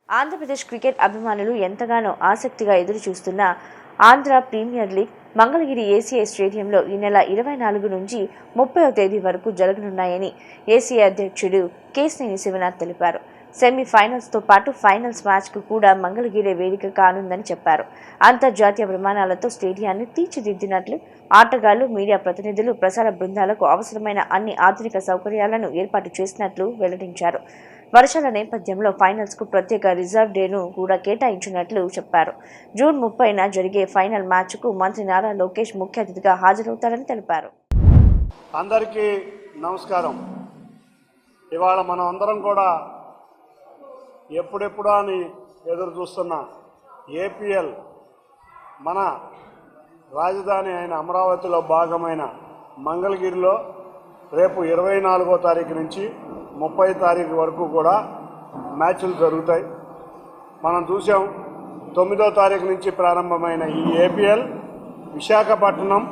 Andhra Pradesh cricket అభిమానులు ఎంతగానో ఆసక్తిగా ఎదురుచూస్తున్న Andhra premier league Mangalagiri ACI స్టేడియంలో ఈ నెల 24 నుంచి 30వ తేదీ వరకు జరగనున్నాయని ఏసీఐ అధ్యక్షుడు కేశినేని శివనాథ్ తెలిపారు. సెమీఫైనల్స్తో పాటు ఫైనల్స్ మ్యాచ్కు కూడా మంగళగిరి వేదిక కానుందని చెప్పారు. అంతర్జాతీయ ప్రమాణాలతో స్టేడియాన్ని తీర్చిదిద్దినట్లు ఆటగాళ్లు, మీడియా ప్రతినిధులు, ప్రసార బృందాలకు అవసరమైన అన్ని ఆధునిక సౌకర్యాలను ఏర్పాటు చేసినట్లు వెల్లడించారు. వర్షాల నేపథ్యంలో ఫైనల్స్కు ప్రత్యేక రిజర్వ్ డేను కూడా కేటాయించినట్లు చెప్పారు. జూన్ 30న జరిగే ఫైనల్ మ్యాచ్కు మంత్రి నారా లోకేష్ ముఖ్య అతిథిగా హాజరవుతారని తెలిపారు. అందరికీ నమస్కారం. ఇవాళ మనం అందరం కూడా ఎప్పుడెప్పుడా అని ఎదురు చూస్తున్న ఏపీఎల్ మన రాజధాని అయిన అమరావతిలో భాగమైన మంగళగిరిలో రేపు 24వ తారీఖు నుంచి 30వ తారీఖు వరకు కూడా మ్యాచ్లు జరుగుతాయి. మనం చూసాం 9వ తారీఖు నుంచి ప్రారంభమైన ఈ ఏపీఎల్ విశాఖపట్నం,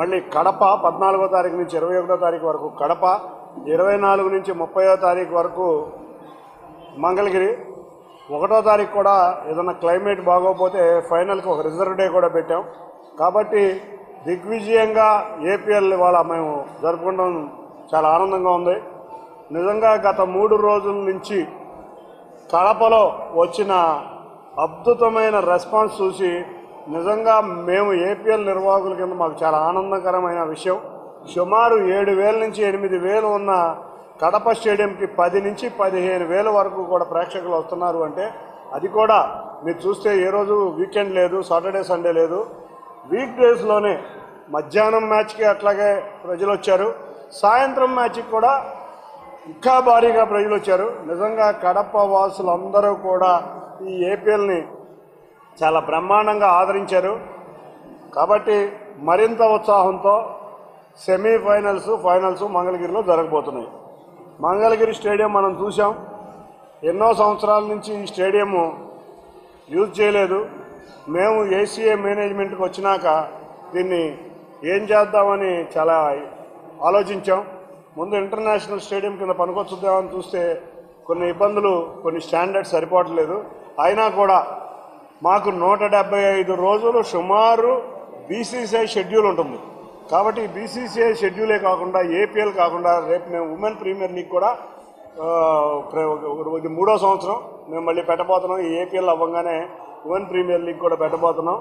మళ్ళీ కడప 14వ తారీఖు నుంచి 21వ తారీఖు వరకు కడప, 24 నుంచి 30వ తారీఖు వరకు మంగళగిరి. 1వ తారీఖు కూడా ఏదైనా క్లైమేట్ బాగోకపోతే ఫైనల్కి ఒక రిజర్వ్ డే కూడా పెట్టాం. కాబట్టి దిగ్విజయంగా ఏపీఎల్ ఇవాళ మేము జరుపుకోవడం చాలా ఆనందంగా ఉంది. నిజంగా గత 3 రోజుల నుంచి కడపలో వచ్చిన అద్భుతమైన రెస్పాన్స్ చూసి నిజంగా మేము ఏపీఎల్ నిర్వాహకుల కింద మాకు చాలా ఆనందకరమైన విషయం. సుమారు 7,000 నుంచి 8,000 ఉన్న కడప స్టేడియంకి 10 నుంచి 15,000 వరకు కూడా ప్రేక్షకులు వస్తున్నారు. అంటే అది కూడా మీరు చూస్తే ఏ రోజు వీకెండ్ లేదు, సాటర్డే సండే లేదు, వీక్ డేస్లోనే మధ్యాహ్నం మ్యాచ్కి అట్లాగే ప్రజలు వచ్చారు, సాయంత్రం మ్యాచ్కి కూడా ఇంకా భారీగా ప్రజలు వచ్చారు. నిజంగా కడప వాసులందరూ కూడా ఈ ఏపీఎల్ని చాలా బ్రహ్మాండంగా ఆదరించారు. కాబట్టి మరింత ఉత్సాహంతో సెమీఫైనల్స్, ఫైనల్స్ మంగళగిరిలో జరగబోతున్నాయి. మంగళగిరి స్టేడియం మనం చూసాం, ఎన్నో సంవత్సరాల నుంచి ఈ స్టేడియం యూజ్ చేయలేదు. మేము ఏసీఏ మేనేజ్మెంట్కి వచ్చినాక దీన్ని ఏం చేద్దామని చాలా ఆలోచించాం. ముందు ఇంటర్నేషనల్ స్టేడియం కింద పనికొచ్చుద్దామని చూస్తే కొన్ని ఇబ్బందులు, కొన్ని స్టాండర్డ్స్ సరిపోవట్లేదు. అయినా కూడా మాకు 175 రోజులు సుమారు బీసీసీఐ షెడ్యూల్ ఉంటుంది. కాబట్టి బీసీసీఐ షెడ్యూలే కాకుండా ఏపీఎల్ కాకుండా రేపు మేము ఉమెన్ ప్రీమియర్ లీగ్ కూడా 3వ సంవత్సరం మేము మళ్ళీ పెట్టబోతున్నాం. ఈ ఏపీఎల్ అవ్వగానే ఉమెన్ ప్రీమియర్ లీగ్ కూడా పెట్టబోతున్నాం.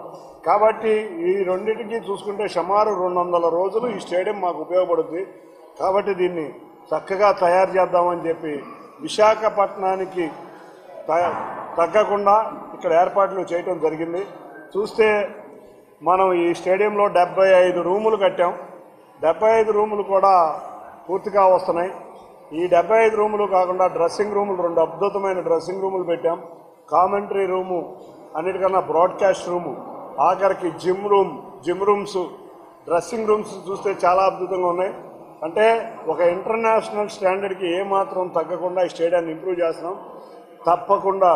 కాబట్టి ఈ రెండింటికి చూసుకుంటే సుమారు 200 రోజులు ఈ స్టేడియం మాకు ఉపయోగపడుద్ది. కాబట్టి దీన్ని చక్కగా తయారు చేద్దామని చెప్పి విశాఖపట్నానికి తగ్గకుండా ఇక్కడ ఏర్పాట్లు చేయటం జరిగింది. చూస్తే మనం ఈ స్టేడియంలో 75 రూములు కట్టాం. 75 రూములు కూడా పూర్తిగా వస్తున్నాయి. ఈ 75 రూములు కాకుండా డ్రెస్సింగ్ రూములు 2 అద్భుతమైన డ్రెస్సింగ్ రూములు పెట్టాం. కామెంటరీ రూము, అన్నిటికన్నా బ్రాడ్కాస్ట్ రూము, ఆఖరికి జిమ్ రూమ్స్, డ్రెస్సింగ్ రూమ్స్ చూస్తే చాలా అద్భుతంగా ఉన్నాయి. అంటే ఒక ఇంటర్నేషనల్ స్టాండర్డ్కి ఏమాత్రం తగ్గకుండా ఈ స్టేడియాన్ని ఇంప్రూవ్ చేస్తున్నాం. తప్పకుండా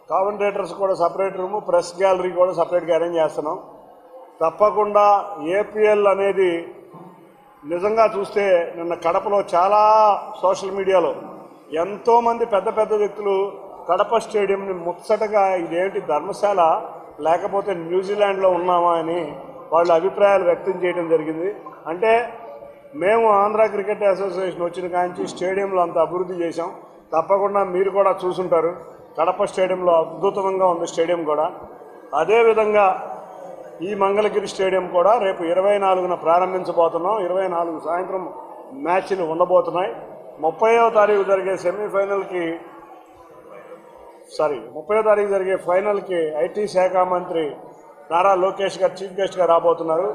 కామెంటేటర్స్ కూడా సపరేట్ రూము, ప్రెస్ గ్యాలరీ కూడా సపరేట్గా అరేంజ్ చేస్తున్నాం. తప్పకుండా ఏపీఎల్ అనేది నిజంగా చూస్తే నిన్న కడపలో చాలా సోషల్ మీడియాలో ఎంతోమంది పెద్ద పెద్ద వ్యక్తులు కడప స్టేడియంని ముచ్చటగా ఇదేంటి ధర్మశాల లేకపోతే న్యూజిలాండ్లో ఉన్నామా అని వాళ్ళ అభిప్రాయాలు వ్యక్తం చేయడం జరిగింది. అంటే మేము ఆంధ్ర క్రికెట్ అసోసియేషన్ వచ్చిన కాంచి స్టేడియంలో అంత అభివృద్ధి చేశాం. తప్పకుండా మీరు కూడా చూసుంటారు, కడప స్టేడియంలో అద్భుతంగా ఉంది స్టేడియం కూడా. అదేవిధంగా ఈ మంగళగిరి స్టేడియం కూడా రేపు 24న ప్రారంభించబోతున్నాం. 24 సాయంత్రం మ్యాచ్లు ఉండబోతున్నాయి. 30వ తారీఖు జరిగే సెమీఫైనల్కి 30వ తారీఖు జరిగే ఫైనల్కి ఐటీ శాఖ మంత్రి నారా లోకేష్ గారు చీఫ్ గెస్ట్గా రాబోతున్నారు.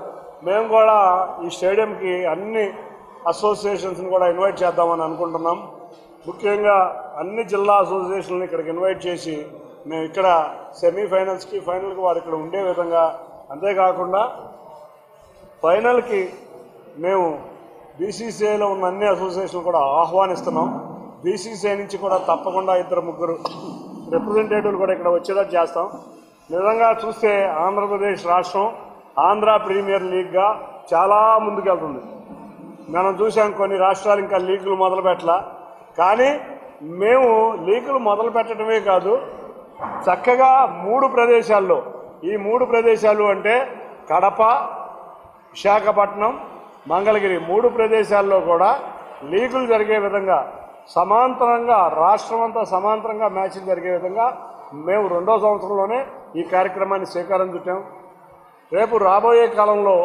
మేము కూడా ఈ స్టేడియంకి అన్ని అసోసియేషన్స్ని కూడా ఇన్వైట్ చేద్దామని అనుకుంటున్నాం. ముఖ్యంగా అన్ని జిల్లా అసోసియేషన్లను ఇక్కడికి ఇన్వైట్ చేసి మేము ఇక్కడ సెమీఫైనల్స్కి, ఫైనల్కి వారు ఇక్కడ ఉండే విధంగా, అంతేకాకుండా ఫైనల్కి మేము బీసీసీఐలో ఉన్న అన్ని అసోసియేషన్లు కూడా ఆహ్వానిస్తున్నాం. బీసీసీఐ నుంచి కూడా తప్పకుండా 2-3 రిప్రజెంటేటివ్లు కూడా ఇక్కడ వచ్చేలా చేస్తాం. నిజంగా చూస్తే ఆంధ్రప్రదేశ్ రాష్ట్రం ఆంధ్ర ప్రీమియర్ లీగ్గా చాలా ముందుకెళ్తుంది. మనం చూసాం కొన్ని రాష్ట్రాలు ఇంకా లీగులు మొదలు పెట్టాల, కానీ మేము లీకులు మొదలు పెట్టడమే కాదు, చక్కగా 3 ప్రదేశాల్లో, ఈ 3 ప్రదేశాలు అంటే కడప, విశాఖపట్నం, మంగళగిరి 3 ప్రదేశాల్లో కూడా లీగులు జరిగే విధంగా సమాంతరంగా రాష్ట్రం అంతా సమాంతరంగా మ్యాచ్లు జరిగే విధంగా మేము 2వ సంవత్సరంలోనే ఈ కార్యక్రమాన్ని శ్రీకారం చుట్టాం. రేపు రాబోయే కాలంలో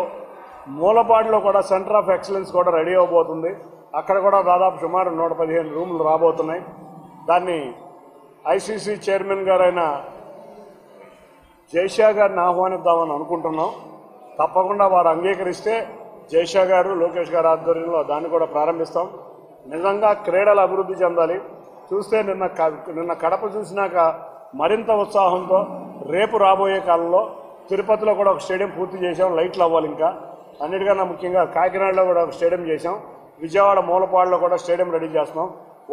మూలపాడులో కూడా సెంటర్ ఆఫ్ ఎక్సలెన్స్ కూడా రెడీ అవబోతుంది. అక్కడ కూడా దాదాపు సుమారు 115 రూములు రాబోతున్నాయి. దాన్ని ఐసీసీ చైర్మన్ గారైన జైషా గారిని ఆహ్వానిద్దామని అనుకుంటున్నాం. తప్పకుండా వారు అంగీకరిస్తే జైషా గారు, లోకేష్ గారు ఆధ్వర్యంలో దాన్ని కూడా ప్రారంభిస్తాం. నిజంగా క్రీడలు అభివృద్ధి చెందాలి. చూస్తే నిన్న కడప చూసినాక మరింత ఉత్సాహంతో రేపు రాబోయే కాలంలో తిరుపతిలో కూడా ఒక స్టేడియం పూర్తి చేశాం. లైట్లు అవ్వాలి. ఇంకా అన్నిటికన్నా ముఖ్యంగా కాకినాడలో కూడా ఒక స్టేడియం చేశాం. విజయవాడ మూలపాడులో కూడా స్టేడియం రెడీ చేస్తున్నాం.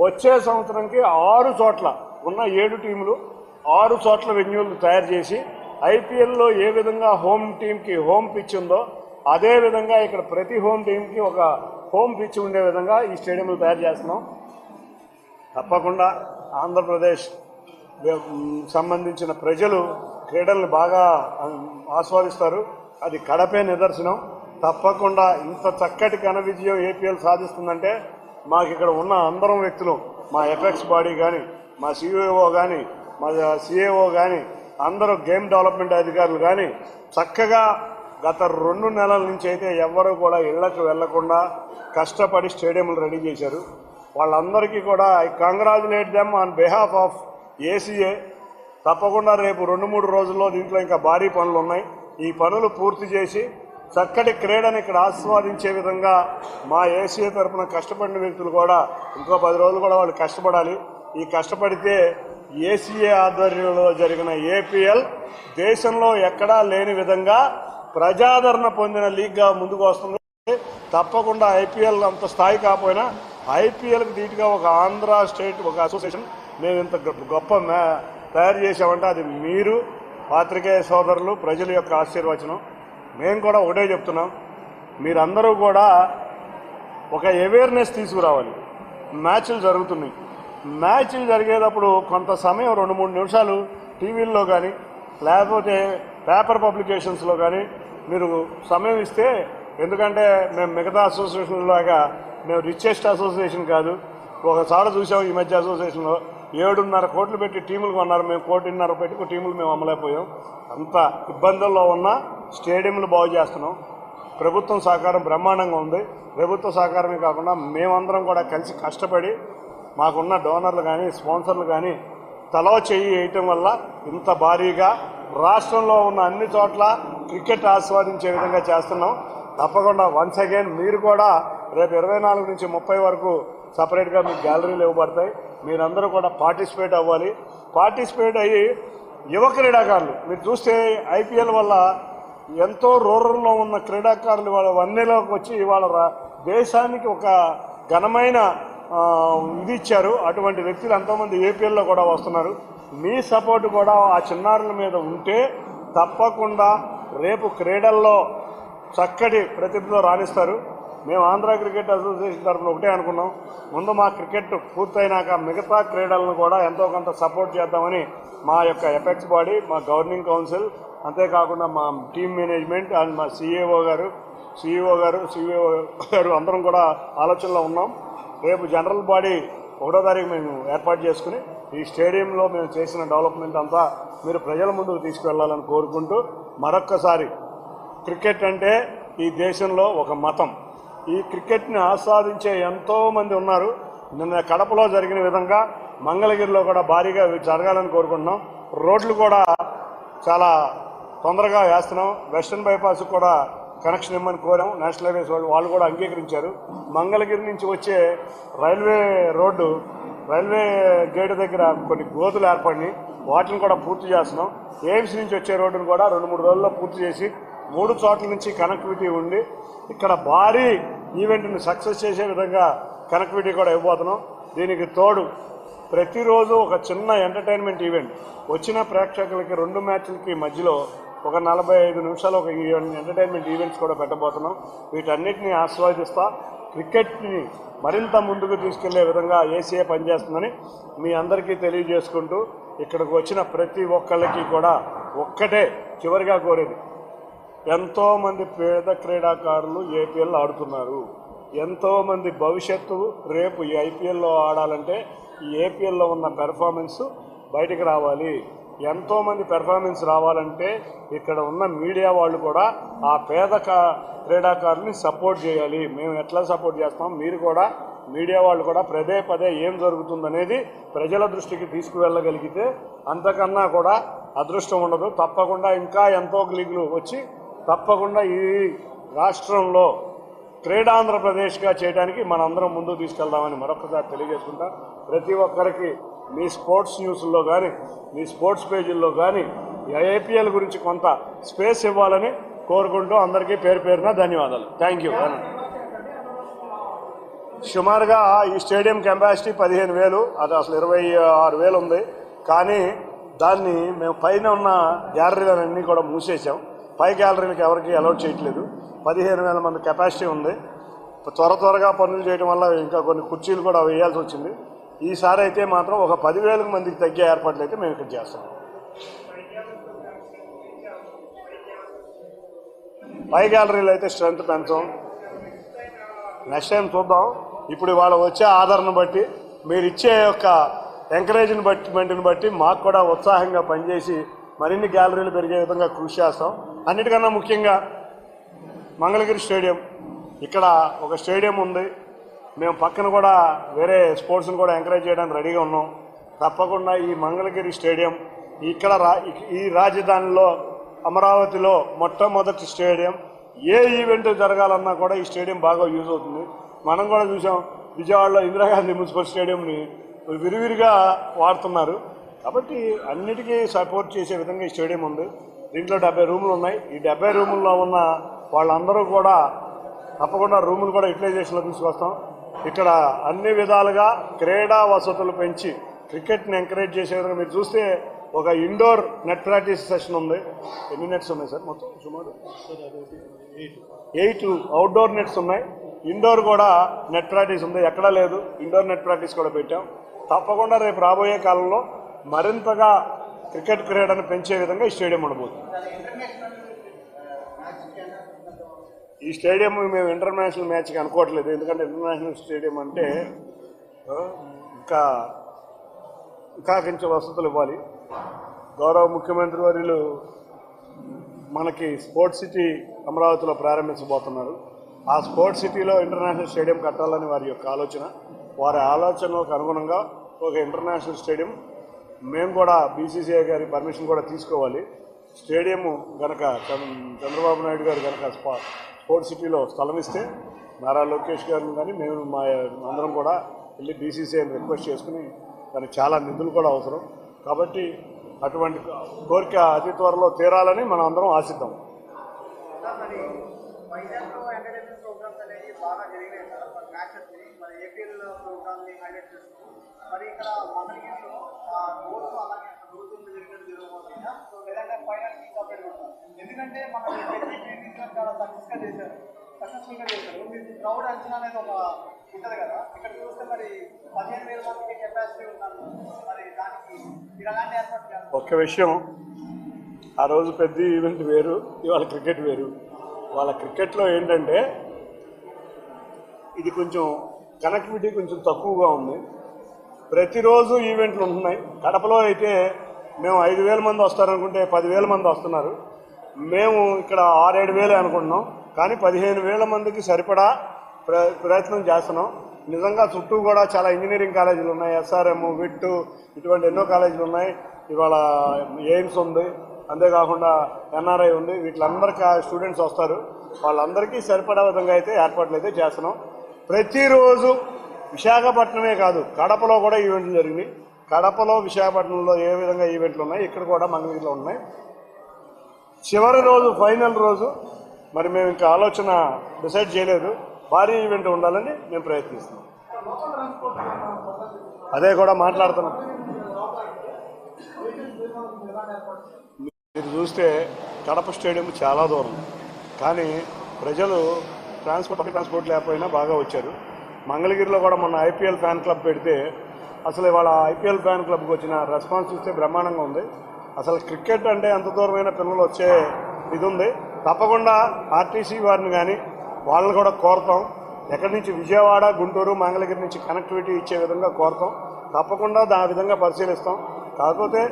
వచ్చే సంవత్సరంకి 6 చోట్ల ఉన్న 7 టీములు 6 చోట్ల వెన్యూలు తయారు చేసి ఐపీఎల్లో ఏ విధంగా హోమ్ టీంకి హోమ్ పిచ్ ఉందో అదే విధంగా ఇక్కడ ప్రతి హోమ్ టీంకి ఒక హోమ్ పిచ్ ఉండే విధంగా ఈ స్టేడియంలు తయారు చేస్తున్నాం. తప్పకుండా ఆంధ్రప్రదేశ్ సంబంధించిన ప్రజలు క్రీడల్ని బాగా ఆస్వాదిస్తారు. అది కడపే నిదర్శనం. తప్పకుండా ఇంత చక్కటి ఘన విజయం ఏపీఎల్ సాధిస్తుందంటే మాకు ఇక్కడ ఉన్న అందరం వ్యక్తులు, మా ఎఫెక్స్ బాడీ కానీ, మా సిఇఓ కానీ, మా సిఏఓ కానీ, అందరూ గేమ్ డెవలప్మెంట్ అధికారులు కానీ చక్కగా గత 2 నెలల నుంచి అయితే ఎవ్వరూ కూడా ఇళ్లకు వెళ్లకుండా కష్టపడి స్టేడియంలు రెడీ చేశారు. వాళ్ళందరికీ కూడా I congratulate them on behalf of ACA. తప్పకుండా రేపు 2-3 రోజుల్లో దీంట్లో ఇంకా భారీ పనులు ఉన్నాయి. ఈ పనులు పూర్తి చేసి చక్కటి క్రీడను ఇక్కడ ఆస్వాదించే విధంగా మా ఏసీఏ తరఫున కష్టపడిన వ్యక్తులు కూడా ఇంకో 10 రోజులు కూడా వాళ్ళు కష్టపడాలి. ఈ కష్టపడితే ఏసీఏ ఆధ్వర్యంలో జరిగిన ఏపీఎల్ దేశంలో ఎక్కడా లేని విధంగా ప్రజాదరణ పొందిన లీగ్గా ముందుకు వస్తుంది. తప్పకుండా ఐపీఎల్ అంత స్థాయి కాకపోయినా ఐపీఎల్కి ధీటుగా ఒక ఆంధ్ర స్టేట్ ఒక అసోసియేషన్ మేము ఇంత గొప్ప తయారు చేసామంటే అది మీరు పాత్రికేయ సోదరులు ప్రజల యొక్క ఆశీర్వచనం. మేము కూడా ఒకటే చెప్తున్నాం, మీరందరూ కూడా ఒక అవేర్నెస్ తీసుకురావాలి. మ్యాచ్లు జరుగుతున్నాయి. మ్యాచ్లు జరిగేటప్పుడు కొంత సమయం 2-3 నిమిషాలు టీవీల్లో కానీ లేకపోతే పేపర్ పబ్లికేషన్స్లో కానీ మీరు సమయం ఇస్తే, ఎందుకంటే మేము మిగతా అసోసియేషన్ లాగా మేము రిచెస్ట్ అసోసియేషన్ కాదు. ఒకసారి చూసాం ఈ మధ్య అసోసియేషన్లో 7.5 కోట్లు పెట్టి టీములు కొన్నారు. మేము 1.5 కోట్లు పెట్టి టీములు మేము అమ్మలేకపోయాం. అంత ఇబ్బందుల్లో ఉన్న స్టేడియంలు బాగు చేస్తున్నాం. ప్రభుత్వం సహకారం బ్రహ్మాండంగా ఉంది. ప్రభుత్వ సహకారమే కాకుండా మేమందరం కూడా కలిసి కష్టపడి మాకున్న డోనర్లు కానీ స్పాన్సర్లు కానీ తలో చెయ్యి వేయటం వల్ల ఇంత భారీగా రాష్ట్రంలో ఉన్న అన్ని చోట్ల క్రికెట్ ఆస్వాదించే విధంగా చేస్తున్నాం. తప్పకుండా వన్స్ అగైన్ మీరు కూడా రేపు 24 నుంచి 30 వరకు సపరేట్గా మీకు గ్యాలరీలు ఇవ్వబడతాయి. మీరందరూ కూడా పార్టిసిపేట్ అవ్వాలి. పార్టిసిపేట్ అయ్యి యువ క్రీడాకారులు మీరు చూస్తే ఐపీఎల్ వల్ల ఎంతో రూరల్లో ఉన్న క్రీడాకారులు వాళ్ళ వన్నెలోకి వచ్చి వాళ్ళ దేశానికి ఒక ఘనమైన ఇది ఇచ్చారు. అటువంటి వ్యక్తులు ఎంతోమంది ఏపీఎల్లో కూడా వస్తున్నారు. మీ సపోర్ట్ కూడా ఆ చిన్నారుల మీద ఉంటే తప్పకుండా రేపు క్రీడల్లో చక్కటి ప్రతిభలో రాణిస్తారు. మేము ఆంధ్ర క్రికెట్ అసోసియేషన్ తరఫున ఒకటే అనుకున్నాం, ముందు మా క్రికెట్ పూర్తయినాక మిగతా క్రీడలను కూడా ఎంతో కొంత సపోర్ట్ చేద్దామని మా యొక్క ఎపెక్స్ బాడీ, మా గవర్నింగ్ కౌన్సిల్, అంతేకాకుండా మా టీమ్ మేనేజ్మెంట్ అండ్ మా సిఇఓ గారు అందరం కూడా ఆలోచనలో ఉన్నాం. రేపు జనరల్ బాడీ 1వ తారీఖు మేము ఏర్పాటు చేసుకుని ఈ స్టేడియంలో మేము చేసిన డెవలప్మెంట్ అంతా మీరు ప్రజల ముందుకు తీసుకువెళ్ళాలని కోరుకుంటూ మరొక్కసారి క్రికెట్ అంటే ఈ దేశంలో ఒక మతం. ఈ క్రికెట్ని ఆస్వాదించే ఎంతోమంది ఉన్నారు. నిన్న కడపలో జరిగిన విధంగా మంగళగిరిలో కూడా భారీగా జరగాలని కోరుకుంటున్నాం. రోడ్లు కూడా చాలా తొందరగా వేస్తున్నాం. వెస్టర్న్ బైపాస్ కూడా కనెక్షన్ ఇవ్వమని కోరాం. నేషనల్ హైవేస్ వాళ్ళు కూడా అంగీకరించారు. మంగళగిరి నుంచి వచ్చే రైల్వే గేటు దగ్గర కొన్ని గోతులు ఏర్పడినాయి. వాటిని కూడా పూర్తి చేస్తున్నాం. ఎయిమ్స్ నుంచి వచ్చే రోడ్డును కూడా 2-3 రోజుల్లో పూర్తి చేసి 3 చోట్ల నుంచి కనెక్టివిటీ ఉండి ఇక్కడ భారీ ఈవెంట్ని సక్సెస్ చేసే విధంగా కనెక్టివిటీ కూడా ఇవ్వబోతున్నాం. దీనికి తోడు ప్రతిరోజు ఒక చిన్న ఎంటర్టైన్మెంట్ ఈవెంట్ వచ్చిన ప్రేక్షకులకి 2 మ్యాచ్లకి మధ్యలో ఒక 45 నిమిషాలు ఒక ఎంటర్టైన్మెంట్ ఈవెంట్స్ కూడా పెట్టబోతున్నాం. వీటన్నిటిని ఆస్వాదిస్తా క్రికెట్ని మరింత ముందుకు తీసుకెళ్లే విధంగా ఏసీఏ పనిచేస్తుందని మీ అందరికీ తెలియజేసుకుంటూ ఇక్కడికి వచ్చిన ప్రతి ఒక్కళ్ళకి కూడా ఒక్కటే చివరిగా కోరేది, ఎంతోమంది పేద క్రీడాకారులు ఏపీఎల్ ఆడుతున్నారు. ఎంతోమంది భవిష్యత్తు రేపు ఈ ఐపీఎల్లో ఆడాలంటే ఈ ఏపీఎల్లో ఉన్న పెర్ఫార్మెన్స్ బయటికి రావాలి. ఎంతోమంది పెర్ఫార్మెన్స్ రావాలంటే ఇక్కడ ఉన్న మీడియా వాళ్ళు కూడా ఆ పేద క్రీడాకారుని సపోర్ట్ చేయాలి. మేము ఎట్లా సపోర్ట్ చేస్తాం, మీరు కూడా మీడియా వాళ్ళు కూడా పదే పదే ఏం జరుగుతుందనేది ప్రజల దృష్టికి తీసుకువెళ్ళగలిగితే అంతకన్నా కూడా అదృష్టం ఉండదు. తప్పకుండా ఇంకా ఎంతో లీగులు వచ్చి తప్పకుండా ఈ రాష్ట్రంలో క్రీడాంధ్రప్రదేశ్గా చేయడానికి మనందరం ముందుకు తీసుకెళ్దామని మరొకసారి తెలియజేసుకుంటా. ప్రతి ఒక్కరికి మీ స్పోర్ట్స్ న్యూస్లో కానీ మీ స్పోర్ట్స్ పేజీల్లో కానీ ఏపీఎల్ గురించి కొంత స్పేస్ ఇవ్వాలని కోరుకుంటూ అందరికీ పేరు పేరున ధన్యవాదాలు. Thank you. సుమారుగా ఈ స్టేడియం కెపాసిటీ 15,000, అది అసలు 26,000 ఉంది. కానీ దాన్ని మేము పైన ఉన్న గ్యాలరీలన్నీ కూడా మూసేసాం. పై గ్యాలరీలకు ఎవరికి అలౌట్ చేయట్లేదు. 15,000 మంది కెపాసిటీ ఉంది. త్వరగా పనులు చేయడం వల్ల ఇంకా కొన్ని కుర్చీలు కూడా వేయాల్సి వచ్చింది. ఈసారి అయితే మాత్రం ఒక 10,000 మందికి తగ్గే ఏర్పాట్లు అయితే మేము ఇక్కడ చేస్తాం. పై గ్యాలరీలో అయితే స్ట్రెంత్ పెంచాం. నెక్స్ట్ టైం చూద్దాం. ఇప్పుడు వాళ్ళ వచ్చే ఆదరణ బట్టి, మీరు ఇచ్చే యొక్క ఎంకరేజ్మెంట్ని బట్టి మాకు కూడా ఉత్సాహంగా పనిచేసి మరిన్ని గ్యాలరీలు పెరిగే విధంగా కృషి చేస్తాం. అన్నిటికన్నా ముఖ్యంగా మంగళగిరి స్టేడియం, ఇక్కడ ఒక స్టేడియం ఉంది. మేము పక్కన కూడా వేరే స్పోర్ట్స్ని కూడా ఎంకరేజ్ చేయడానికి రెడీగా ఉన్నాం. తప్పకుండా ఈ మంగళగిరి స్టేడియం ఇక్కడ ఈ రాజధానిలో అమరావతిలో మొట్టమొదటి స్టేడియం. ఏ ఈవెంట్ జరగాలన్నా కూడా ఈ స్టేడియం బాగా యూజ్ అవుతుంది. మనం కూడా చూసాం, విజయవాడలో ఇందిరాగాంధీ మున్సిపల్ స్టేడియంని విరివిరిగా వాడుతున్నారు. కాబట్టి అన్నిటికీ సపోర్ట్ చేసే విధంగా ఈ స్టేడియం ఉంది. దీంట్లో 70 రూములు ఉన్నాయి. ఈ 70 రూముల్లో ఉన్న వాళ్ళందరూ కూడా తప్పకుండా రూములు కూడా యూటిలైజేషన్లో తీసుకొస్తాం. ఇక్కడ అన్ని విధాలుగా క్రీడా వసతులు పెంచి క్రికెట్ని ఎంకరేజ్ చేసే విధంగా మీరు చూస్తే ఒక ఇండోర్ నెట్ ప్రాక్టీస్ సెషన్ ఉంది. ఎన్ని నెట్స్ ఉన్నాయి సార్ మొత్తం? సుమారు 8 అవుట్డోర్ నెట్స్ ఉన్నాయి. ఇండోర్ కూడా నెట్ ప్రాక్టీస్ ఉంది. ఎక్కడా లేదు. ఇండోర్ నెట్ ప్రాక్టీస్ కూడా పెట్టాం. తప్పకుండా రేపు రాబోయే కాలంలో మరింతగా క్రికెట్ క్రీడను పెంచే విధంగా ఈ స్టేడియం ఉండబోతుంది. ఈ స్టేడియం మేము ఇంటర్నేషనల్ మ్యాచ్కి అనుకోవట్లేదు. ఎందుకంటే ఇంటర్నేషనల్ స్టేడియం అంటే ఇంకా కొంచెం వసతులు ఇవ్వాలి. గౌరవ ముఖ్యమంత్రి వర్యులు మనకి స్పోర్ట్స్ సిటీ అమరావతిలో ప్రారంభించబోతున్నారు. ఆ స్పోర్ట్స్ సిటీలో ఇంటర్నేషనల్ స్టేడియం కట్టాలని వారి యొక్క ఆలోచన. వారి ఆలోచనకు అనుగుణంగా ఒక ఇంటర్నేషనల్ స్టేడియం మేము కూడా బీసీసీఐ గారి పర్మిషన్ కూడా తీసుకోవాలి. స్టేడియము కనుక చంద్రబాబు నాయుడు గారు కనుక స్పోర్ట్స్ సిటీలో స్థలం ఇస్తే నారా లోకేష్ గారిని కానీ మేము మా అందరం కూడా వెళ్ళి బీసీసీఐని రిక్వెస్ట్ చేసుకుని దానికి చాలా నిధులు కూడా అవసరం. కాబట్టి అటువంటి కోరిక అతి త్వరలో తీరాలని మనం అందరం ఆశిద్దాం. ఎందుకంటే మన చాలా సక్సెస్ఫుల్గా చేశారు. మీరు క్రౌడ్ అంచనా అనేది ఒక ఉంటుంది కదా, ఇక్కడ చూస్తే మరి 15,000 మందికి కెపాసిటీ ఉన్నాను. మరి దానికి ఇలాంటి ఏర్పాటు చేయాలి. ఒక్క విషయం, ఆ రోజు పెద్ద ఈవెంట్ వేరు, ఇవాళ క్రికెట్ వేరు. వాళ్ళ క్రికెట్లో ఏంటంటే ఇది కొంచెం కనెక్టివిటీ కొంచెం తక్కువగా ఉంది. ప్రతిరోజు ఈవెంట్లు ఉంటున్నాయి. కడపలో అయితే మేము 5,000 మంది వస్తారనుకుంటే 10,000 మంది వస్తున్నారు. మేము ఇక్కడ 6-7 అనుకుంటున్నాం. కానీ 15,000 మందికి సరిపడా ప్రయత్నం చేస్తున్నాం. నిజంగా చుట్టూ కూడా చాలా ఇంజనీరింగ్ కాలేజీలు ఉన్నాయి, ఎస్ఆర్ఎం, విట్, ఇటువంటి ఎన్నో కాలేజీలు ఉన్నాయి. ఇవాళ ఎయిమ్స్ ఉంది, అంతేకాకుండా ఎన్ఆర్ఐ ఉంది. వీటిలందరికీ స్టూడెంట్స్ వస్తారు. వాళ్ళందరికీ సరిపడా విధంగా అయితే ఏర్పాట్లు అయితే చేస్తున్నాం. ప్రతిరోజు విశాఖపట్నమే కాదు, కడపలో కూడా ఈవెంట్లు జరిగినాయి. కడపలో, విశాఖపట్నంలో ఏ విధంగా ఈవెంట్లు ఉన్నాయి, ఇక్కడ కూడా మంగళగిరిలో ఉన్నాయి. చివరి రోజు, ఫైనల్ రోజు మరి మేము ఇంకా ఆలోచన డిసైడ్ చేయలేదు. భారీ ఈవెంట్ ఉండాలని మేము ప్రయత్నిస్తున్నాం. అదే కూడా మాట్లాడుతున్నాం. మీరు చూస్తే కడప స్టేడియం చాలా దూరం, కానీ ప్రజలు పబ్లిక్ ట్రాన్స్పోర్ట్ లేకపోయినా బాగా వచ్చారు. మంగళగిరిలో కూడా మొన్న ఐపీఎల్ ఫ్యాన్ క్లబ్ పెడితే అసలు ఇవాళ ఐపీఎల్ ఫ్యాన్ క్లబ్కి వచ్చిన రెస్పాన్స్ చూస్తే బ్రహ్మాండంగా ఉంది. అసలు క్రికెట్ అంటే ఎంత దూరమైన పిల్లలు వచ్చే ఇది ఉంది. తప్పకుండా ఆర్టీసీ వారిని కానీ వాళ్ళని కూడా కోరుతాం. ఎక్కడి నుంచి విజయవాడ, గుంటూరు, మంగళగిరి నుంచి కనెక్టివిటీ ఇచ్చే విధంగా కోరుతాం. తప్పకుండా ఆ విధంగా పరిశీలిస్తాం. కాకపోతే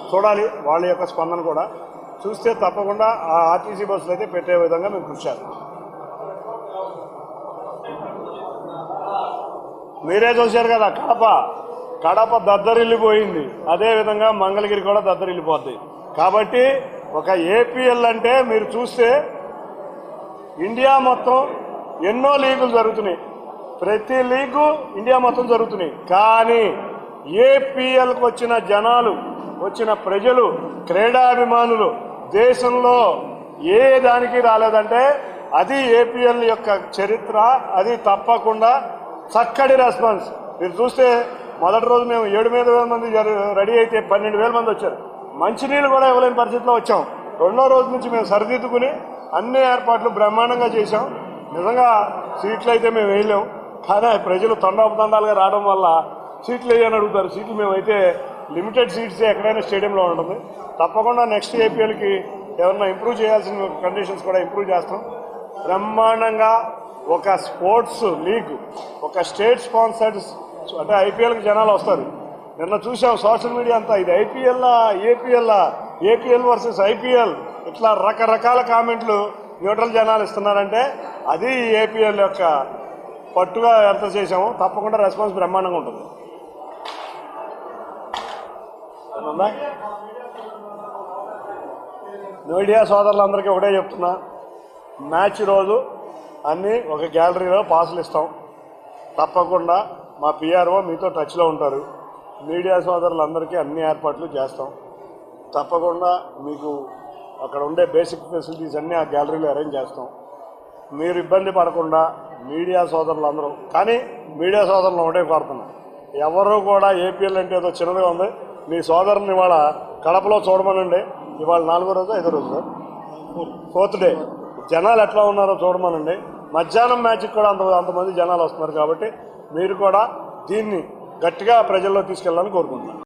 చూడాలి వాళ్ళ యొక్క స్పందన కూడా. చూస్తే తప్పకుండా ఆ ఆర్టీసీ బస్సులు అయితే పెట్టే విధంగా మేము కృషి చేస్తాం. మీరే చూశారు కదా, కడప దద్దరిల్లిపోయింది. అదేవిధంగా మంగళగిరి కూడా దద్దరిల్లిపోద్ది. కాబట్టి ఒక ఏపీఎల్ అంటే మీరు చూస్తే ఇండియా మొత్తం ఎన్నో లీగులు జరుగుతున్నాయి. ప్రతి లీగు ఇండియా మొత్తం జరుగుతున్నాయి. కానీ ఏపీఎల్కి వచ్చిన జనాలు, వచ్చిన ప్రజలు, క్రీడాభిమానులు దేశంలో ఏ దానికి రాలేదంటే అది ఏపీఎల్ యొక్క చరిత్ర. అది తప్పకుండా చక్కటి రెస్పాన్స్. మీరు చూస్తే మొదటి రోజు మేము 7,000 మంది రెడీ అయితే 12,000 మంది వచ్చారు. మంచినీళ్ళు కూడా ఇవ్వలేని పరిస్థితిలో వచ్చాం. రెండో రోజు నుంచి మేము సరిదిద్దుకుని అన్ని ఏర్పాట్లు బ్రహ్మాండంగా చేశాం. నిజంగా సీట్లు అయితే మేము వేయలేం, కానీ ప్రజలు తండోపతండాలుగా రావడం వల్ల సీట్లు వేయని అడుగుతారు. సీట్లు మేమైతే లిమిటెడ్ సీట్స్ ఎక్కడైనా స్టేడియంలో ఉంటుంది. తప్పకుండా నెక్స్ట్ ఏపీఎల్కి ఎవరన్నా ఇంప్రూవ్ చేయాల్సిన కండిషన్స్ కూడా ఇంప్రూవ్ చేస్తాం. బ్రహ్మాండంగా ఒక స్పోర్ట్స్ లీగ్, ఒక స్టేట్ స్పాన్సర్డ్ అంటే ఐపీఎల్కి జనాలు వస్తారు. నిన్న చూసాం సోషల్ మీడియా అంతా ఇది ఏపీఎల్ వర్సెస్ ఐపీఎల్ ఇట్లా రకరకాల కామెంట్లు న్యూట్రల్ జనాలు ఇస్తున్నారంటే అది ఏపీఎల్ యొక్క పట్టుగా ఎంత చేసామో తప్పకుండా రెస్పాన్స్ బ్రహ్మాండంగా ఉంటుంది. మీడియా సోదరులందరికీ ఒకటే చెప్తున్నా, మ్యాచ్ రోజు అన్నీ ఒక గ్యాలరీలో పాసులు ఇస్తాం. తప్పకుండా మా పిఆర్ఓ మీతో టచ్లో ఉంటారు. మీడియా సోదరులందరికీ అన్ని ఏర్పాట్లు చేస్తాం. తప్పకుండా మీకు అక్కడ ఉండే బేసిక్ ఫెసిలిటీస్ అన్నీ ఆ గ్యాలరీలో అరేంజ్ చేస్తాం. మీరు ఇబ్బంది పడకుండా మీడియా సోదరులందరూ, కానీ మీడియా సోదరులు ఒకటే కోరుతున్నాం, ఎవరు కూడా ఏపీఎల్ అంటే ఏదో చిన్నదిగా ఉంది. మీ సోదరుని ఇవాళ కడపలో చూడమనండి. ఇవాళ 4వ రోజు 5వ రోజు 4th డే జనాలు ఎట్లా ఉన్నారో చూడమనండి. మధ్యాహ్నం మ్యాచ్కి కూడా అంతమంది జనాలు వస్తున్నారు. కాబట్టి మీరు కూడా దీన్ని గట్టిగా ప్రజల్లో తీసుకెళ్లాలని కోరుకుంటున్నాను.